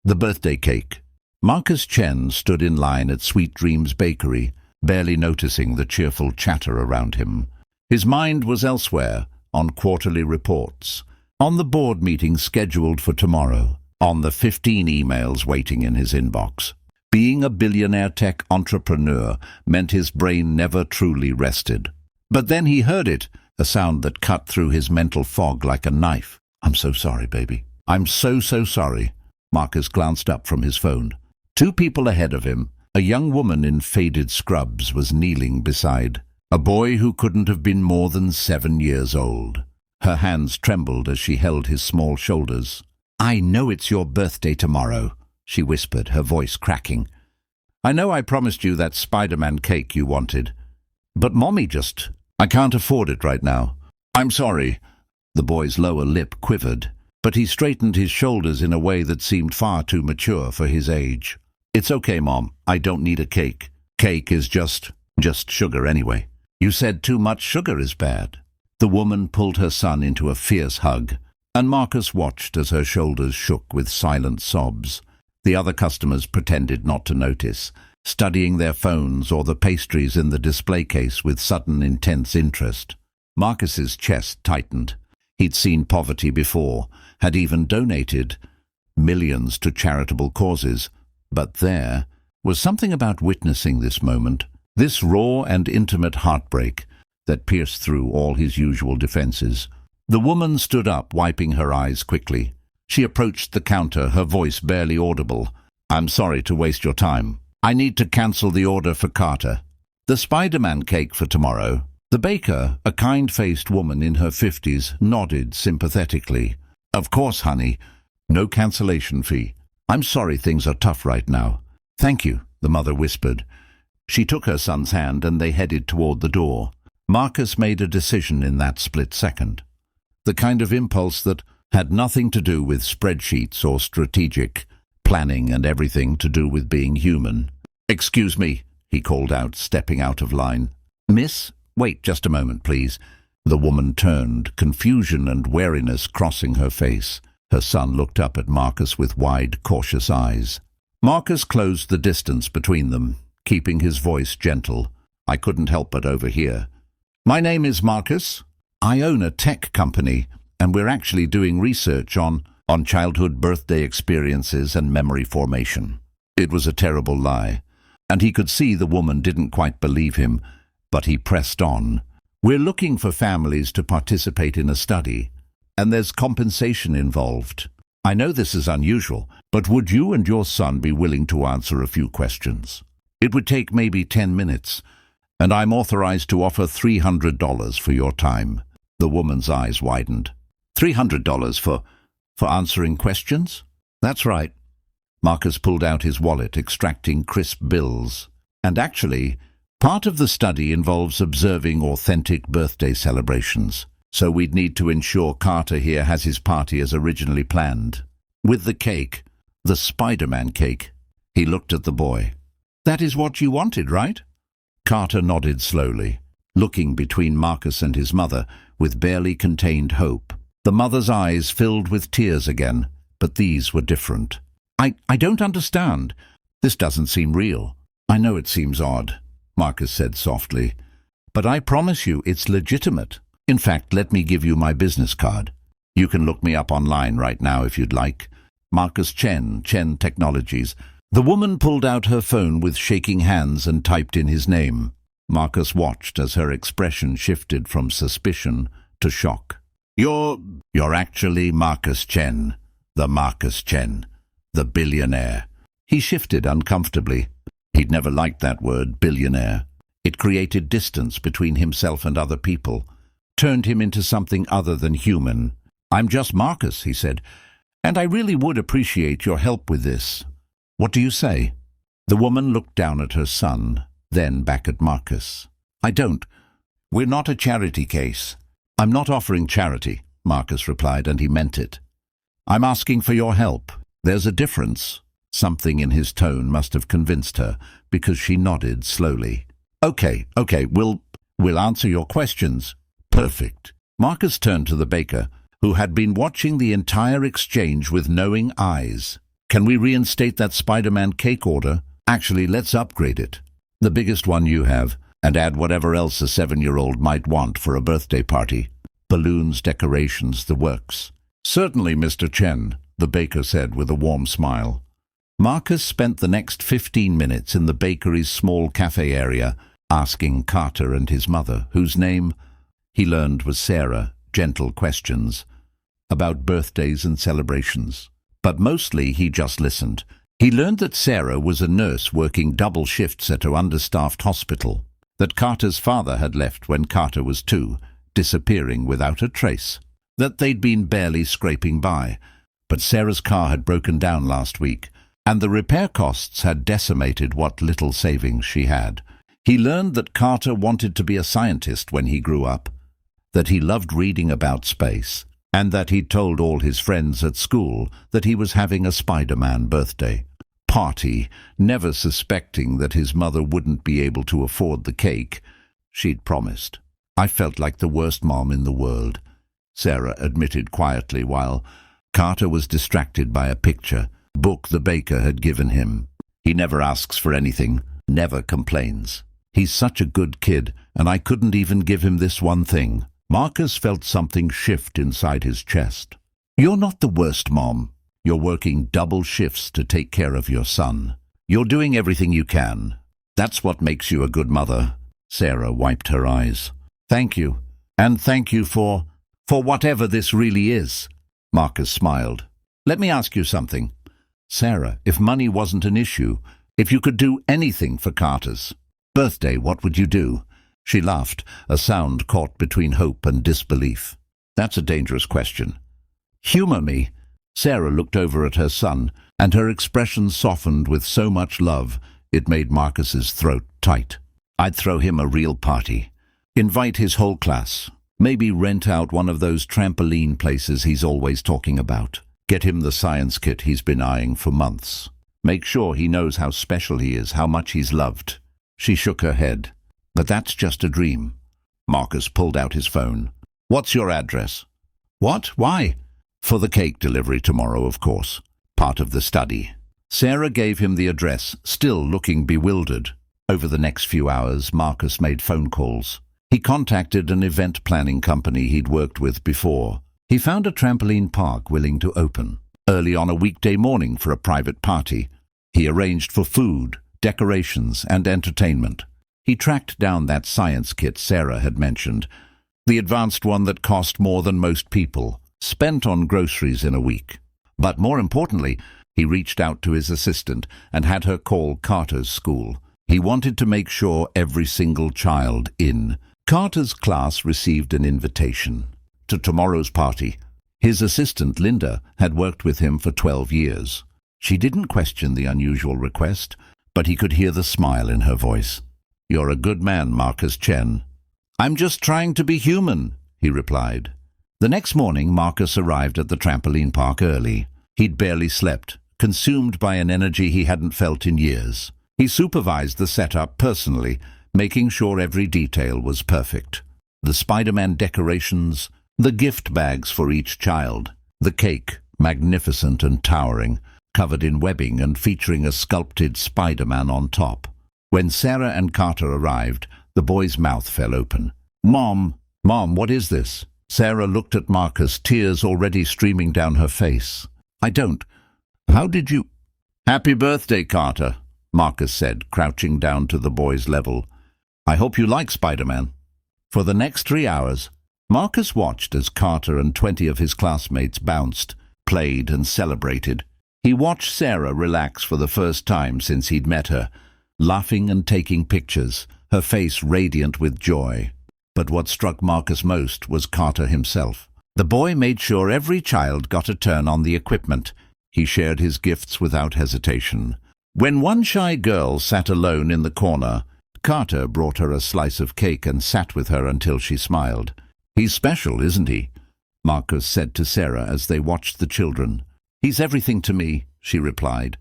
The birthday cake. Marcus Chen stood in line at Sweet Dreams Bakery, barely noticing the cheerful chatter around him. His mind was elsewhere, on quarterly reports, on the board meeting scheduled for tomorrow, on the 15 emails waiting in his inbox. Being a billionaire tech entrepreneur meant his brain never truly rested. But then he heard it, a sound that cut through his mental fog like a knife. "I'm so sorry, baby. I'm so sorry." Marcus glanced up from his phone. 2 people ahead of him, a young woman in faded scrubs was kneeling beside a boy who couldn't have been more than 7 years old. Her hands trembled as she held his small shoulders. "I know it's your birthday tomorrow," she whispered, her voice cracking. "I know I promised you that Spider-Man cake you wanted. But Mommy I can't afford it right now." "I'm sorry." The boy's lower lip quivered, but he straightened his shoulders in a way that seemed far too mature for his age. "It's okay, Mom. I don't need a cake. Cake is just sugar anyway." "You said too much sugar is bad." The woman pulled her son into a fierce hug, and Marcus watched as her shoulders shook with silent sobs. The other customers pretended not to notice, studying their phones or the pastries in the display case with sudden intense interest. Marcus's chest tightened. He'd seen poverty before, had even donated millions to charitable causes, but there was something about witnessing this moment, this raw and intimate heartbreak, that pierced through all his usual defenses. The woman stood up, wiping her eyes quickly. She approached the counter, her voice barely audible. "I'm sorry to waste your time. I need to cancel the order for Carter. The Spider-Man cake for tomorrow." The baker, a kind-faced woman in her 50s, nodded sympathetically. "Of course, honey. No cancellation fee. I'm sorry things are tough right now." "Thank you," the mother whispered. She took her son's hand and they headed toward the door. Marcus made a decision in that split second. The kind of impulse that had nothing to do with spreadsheets or strategic planning and everything to do with being human. "Excuse me," he called out, stepping out of line. "Miss, wait just a moment, please." The woman turned, confusion and wariness crossing her face. Her son looked up at Marcus with wide, cautious eyes. Marcus closed the distance between them, keeping his voice gentle. "I couldn't help but overhear. My name is Marcus. I own a tech company, and we're actually doing research on childhood birthday experiences and memory formation." It was a terrible lie, and he could see the woman didn't quite believe him, but he pressed on. "We're looking for families to participate in a study, and there's compensation involved. I know this is unusual, but would you and your son be willing to answer a few questions? It would take maybe 10 minutes, and I'm authorized to offer $300 for your time." The woman's eyes widened. $300 for answering questions? "That's right." Marcus pulled out his wallet, extracting crisp bills. "And actually, part of the study involves observing authentic birthday celebrations, so we'd need to ensure Carter here has his party as originally planned. With the cake, the Spider-Man cake." He looked at the boy. "That is what you wanted, right?" Carter nodded slowly, looking between Marcus and his mother with barely contained hope. The mother's eyes filled with tears again, but these were different. I don't understand. This doesn't seem real." "I know it seems odd," Marcus said softly, "but I promise you it's legitimate. In fact, let me give you my business card. You can look me up online right now if you'd like. Marcus Chen, Chen Technologies." The woman pulled out her phone with shaking hands and typed in his name. Marcus watched as her expression shifted from suspicion to shock. You're actually Marcus Chen, the Marcus Chen, the billionaire." He shifted uncomfortably. He'd never liked that word, billionaire. It created distance between himself and other people, turned him into something other than human. "I'm just Marcus," he said, "and I really would appreciate your help with this. What do you say?" The woman looked down at her son, then back at Marcus. "I don't. We're not a charity case." "I'm not offering charity," Marcus replied, and he meant it. "I'm asking for your help. There's a difference." Something in his tone must have convinced her, because she nodded slowly. Okay, we'll answer your questions." "Perfect." Marcus turned to the baker, who had been watching the entire exchange with knowing eyes. Can we reinstate that Spider-Man cake order? Actually, let's upgrade it. The biggest one you have, and add whatever else a 7-year-old might want for a birthday party. Balloons, decorations, the works. Certainly, Mr. Chen, the baker said with a warm smile. Marcus spent the next 15 minutes in the bakery's small cafe area, asking Carter and his mother, whose name he learned was Sarah, gentle questions about birthdays and celebrations. But mostly he just listened. He learned that Sarah was a nurse working double shifts at her understaffed hospital, that Carter's father had left when Carter was 2, disappearing without a trace, that they'd been barely scraping by. But Sarah's car had broken down last week, and the repair costs had decimated what little savings she had. He learned that Carter wanted to be a scientist when he grew up, that he loved reading about space, and that he'd told all his friends at school that he was having a Spider-Man birthday party, never suspecting that his mother wouldn't be able to afford the cake she'd promised. I felt like the worst mom in the world, Sarah admitted quietly while Carter was distracted by a book the baker had given him. He never asks for anything, never complains. He's such a good kid, and I couldn't even give him this one thing. Marcus felt something shift inside his chest. You're not the worst, Mom. You're working double shifts to take care of your son. You're doing everything you can. That's what makes you a good mother. Sarah wiped her eyes. Thank you. And thank you for whatever this really is. Marcus smiled. Let me ask you something. Sarah, if money wasn't an issue, if you could do anything for Carter's birthday, what would you do? She laughed, a sound caught between hope and disbelief. That's a dangerous question. Humor me. Sarah looked over at her son, and her expression softened with so much love it made Marcus's throat tight. I'd throw him a real party. Invite his whole class. Maybe rent out one of those trampoline places he's always talking about. Get him the science kit he's been eyeing for months. Make sure he knows how special he is, how much he's loved. She shook her head. But that's just a dream. Marcus pulled out his phone. What's your address? What? Why? For the cake delivery tomorrow, of course. Part of the study. Sarah gave him the address, still looking bewildered. Over the next few hours, Marcus made phone calls. He contacted an event planning company he'd worked with before. He found a trampoline park willing to open early on a weekday morning for a private party. He arranged for food, decorations, and entertainment. He tracked down that science kit Sarah had mentioned, the advanced one that cost more than most people, spent on groceries in a week. But more importantly, he reached out to his assistant and had her call Carter's school. He wanted to make sure every single child in Carter's class received an invitation to tomorrow's party. His assistant, Linda, had worked with him for 12 years. She didn't question the unusual request, but he could hear the smile in her voice. You're a good man, Marcus Chen. I'm just trying to be human, he replied. The next morning, Marcus arrived at the trampoline park early. He'd barely slept, consumed by an energy he hadn't felt in years. He supervised the setup personally, making sure every detail was perfect. The Spider-Man decorations, the gift bags for each child, the cake, magnificent and towering, covered in webbing and featuring a sculpted Spider-Man on top. When Sarah and Carter arrived, the boy's mouth fell open. Mom, what is this? Sarah looked at Marcus, tears already streaming down her face. How did you? Happy birthday, Carter, Marcus said, crouching down to the boy's level. I hope you like Spider-Man. For the next 3 hours, Marcus watched as Carter and 20 of his classmates bounced, played, and celebrated. He watched Sarah relax for the first time since he'd met her, laughing and taking pictures, her face radiant with joy. But what struck Marcus most was Carter himself. The boy made sure every child got a turn on the equipment. He shared his gifts without hesitation. When one shy girl sat alone in the corner, Carter brought her a slice of cake and sat with her until she smiled. He's special, isn't he? Marcus said to Sarah as they watched the children. He's everything to me, she replied.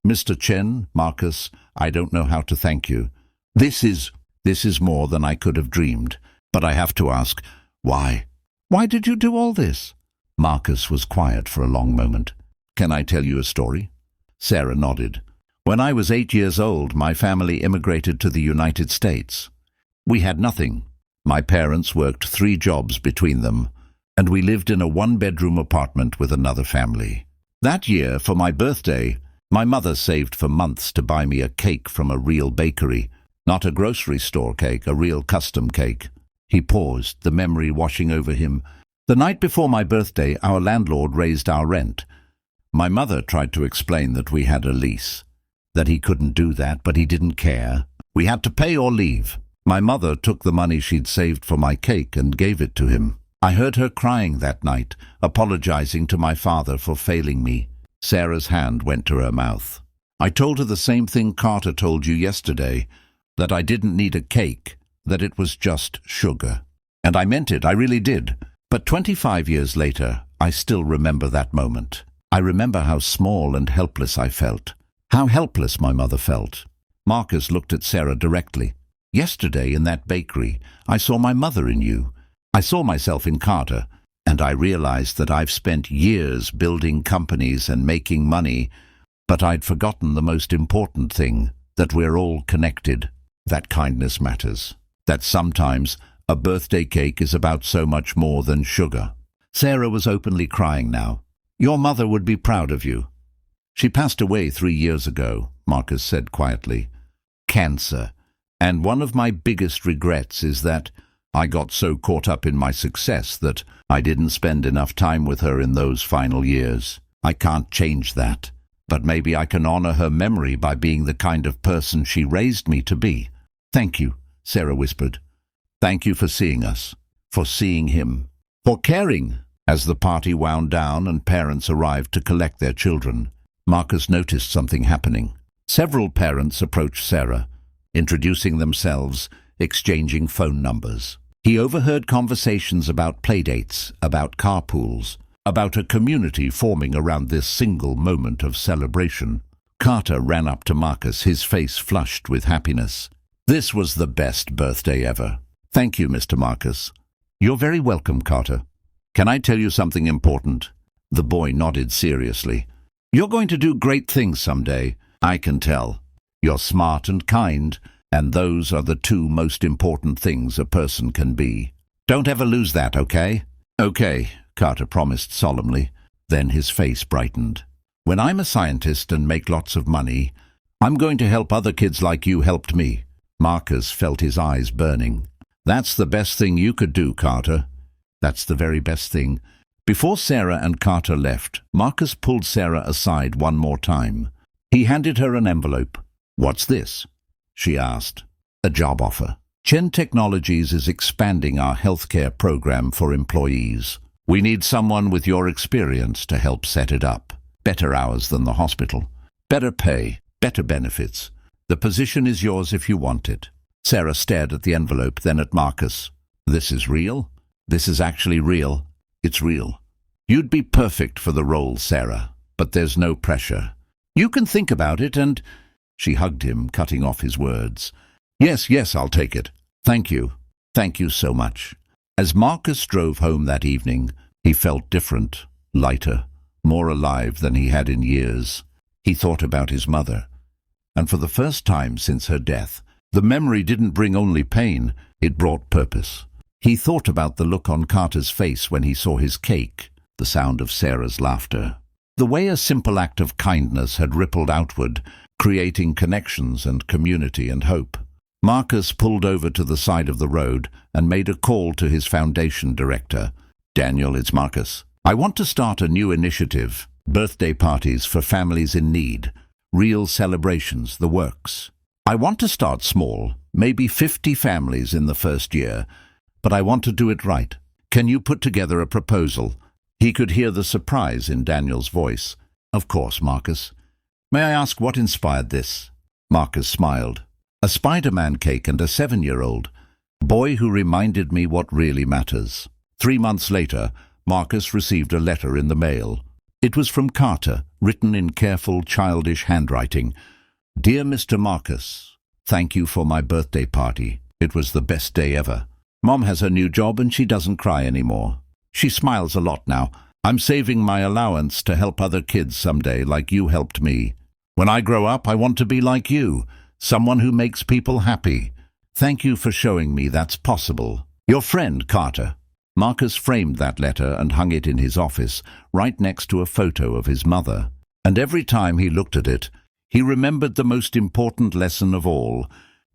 Mr. Chen, Marcus, I don't know how to thank you. This is more than I could have dreamed. But I have to ask, why? Why did you do all this? Marcus was quiet for a long moment. Can I tell you a story? Sarah nodded. When I was 8 years old, my family immigrated to the United States. We had nothing. My parents worked 3 jobs between them, and we lived in a 1-bedroom apartment with another family. That year, for my birthday, my mother saved for months to buy me a cake from a real bakery, not a grocery store cake, a real custom cake. He paused, the memory washing over him. The night before my birthday, our landlord raised our rent. My mother tried to explain that we had a lease, that he couldn't do that, but he didn't care. We had to pay or leave. My mother took the money she'd saved for my cake and gave it to him. I heard her crying that night, apologizing to my father for failing me. Sarah's hand went to her mouth. I told her the same thing Carter told you yesterday, that I didn't need a cake, that it was just sugar. And I meant it, I really did. But 25 years later, I still remember that moment. I remember how small and helpless I felt. How helpless my mother felt. Marcus looked at Sarah directly. Yesterday in that bakery, I saw my mother in you. I saw myself in Carter, and I realized that I've spent years building companies and making money, but I'd forgotten the most important thing, that we're all connected, that kindness matters, that sometimes a birthday cake is about so much more than sugar. Sarah was openly crying now. Your mother would be proud of you. She passed away 3 years ago, Marcus said quietly. Cancer. And one of my biggest regrets is that I got so caught up in my success that I didn't spend enough time with her in those final years. I can't change that, but maybe I can honor her memory by being the kind of person she raised me to be. Thank you, Sarah whispered. Thank you for seeing us, for seeing him, for caring. As the party wound down and parents arrived to collect their children, Marcus noticed something happening. Several parents approached Sarah, introducing themselves, exchanging phone numbers. He overheard conversations about playdates, about carpools, about a community forming around this single moment of celebration. Carter ran up to Marcus, his face flushed with happiness. This was the best birthday ever. Thank you, Mr. Marcus. You're very welcome, Carter. Can I tell you something important? The boy nodded seriously. You're going to do great things someday, I can tell. You're smart and kind, and those are the 2 most important things a person can be. Don't ever lose that, okay? Okay, Carter promised solemnly. Then his face brightened. When I'm a scientist and make lots of money, I'm going to help other kids like you helped me. Marcus felt his eyes burning. That's the best thing you could do, Carter. That's the very best thing. Before Sarah and Carter left, Marcus pulled Sarah aside one more time. He handed her an envelope. What's this? She asked. A job offer. Chen Technologies is expanding our healthcare program for employees. We need someone with your experience to help set it up. Better hours than the hospital. Better pay. Better benefits. The position is yours if you want it. Sarah stared at the envelope, then at Marcus. This is real? This is actually real. It's real. You'd be perfect for the role, Sarah, but there's no pressure. You can think about it and... She hugged him, cutting off his words. Yes, I'll take it. Thank you. Thank you so much. As Marcus drove home that evening, he felt different, lighter, more alive than he had in years. He thought about his mother. And for the first time since her death, the memory didn't bring only pain, it brought purpose. He thought about the look on Carter's face when he saw his cake, the sound of Sarah's laughter. The way a simple act of kindness had rippled outward, creating connections and community and hope. Marcus pulled over to the side of the road and made a call to his foundation director. Daniel, it's Marcus. I want to start a new initiative, birthday parties for families in need, real celebrations, the works. I want to start small, maybe 50 families in the first year, but I want to do it right. Can you put together a proposal? He could hear the surprise in Daniel's voice. Of course, Marcus. May I ask what inspired this? Marcus smiled. A Spider-Man cake and a 7-year-old. Boy who reminded me what really matters. 3 months later, Marcus received a letter in the mail. It was from Carter, written in careful, childish handwriting. Dear Mr. Marcus, thank you for my birthday party. It was the best day ever. Mom has her new job and she doesn't cry anymore. She smiles a lot now. I'm saving my allowance to help other kids someday like you helped me. When I grow up, I want to be like you, someone who makes people happy. Thank you for showing me that's possible. Your friend, Carter. Marcus framed that letter and hung it in his office, right next to a photo of his mother. And every time he looked at it, he remembered the most important lesson of all,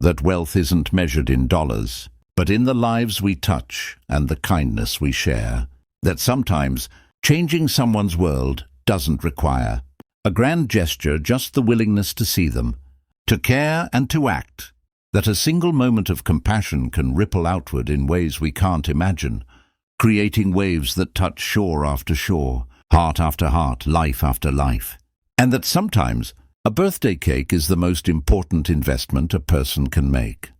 that wealth isn't measured in dollars, but in the lives we touch and the kindness we share. That sometimes changing someone's world doesn't require a grand gesture, just the willingness to see them, to care and to act. That a single moment of compassion can ripple outward in ways we can't imagine, creating waves that touch shore after shore, heart after heart, life after life. And that sometimes a birthday cake is the most important investment a person can make.